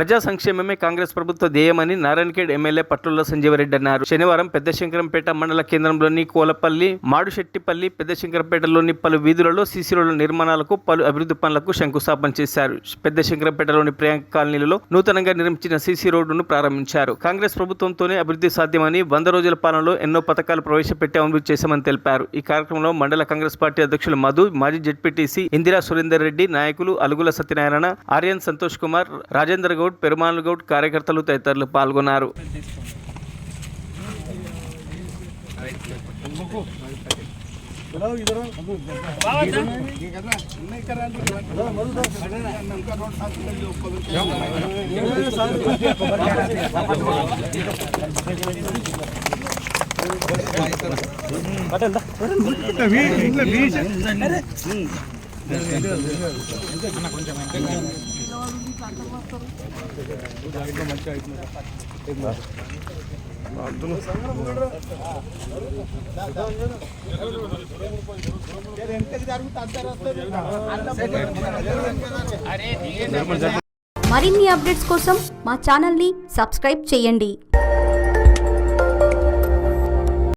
ప్రజా సంక్షేమమే కాంగ్రెస్ ప్రభుత్వ ధ్యేయమని నారాయణఖేడ్ ఎమ్మెల్యే పట్ల సంజీవరెడ్డి అన్నారు. శనివారం పెద్దశంకరంపేట మండల కేంద్రంలోని కోలపల్లి, మాడుశెట్టిపల్లి, పెద్దశంకరంపేటలోని పలు వీధులలో సీసీ రోడ్ల నిర్మాణాలకు, పలు అభివృద్ధి పనులకు శంకుస్థాపన చేశారు. పెద్దశంకరంపేటలోని ప్రియాంక కాలనీలలో నూతనంగా నిర్మించిన సీసీ రోడ్డును ప్రారంభించారు. కాంగ్రెస్ ప్రభుత్వంతోనే అభివృద్ధి సాధ్యమని, 100 రోజుల పాలనలో ఎన్నో పథకాలు ప్రవేశపెట్టి అమలు చేశామని తెలిపారు. ఈ కార్యక్రమంలో మండల కాంగ్రెస్ పార్టీ అధ్యక్షులు మధు, మాజీ జెడ్పీటీసీ ఇందిరా సురేందర్ రెడ్డి, నాయకులు అలుగుల సత్యనారాయణ, ఆర్యన్ సంతోష్ కుమార్, రాజేంద్ర గౌడ్, పెరుమాల్ గౌడ్, కార్యకర్తలు తదితరులు పాల్గొన్నారు. మరిన్ని అప్డేట్స్ కోసం మా ఛానల్ని సబ్స్క్రైబ్ చేయండి.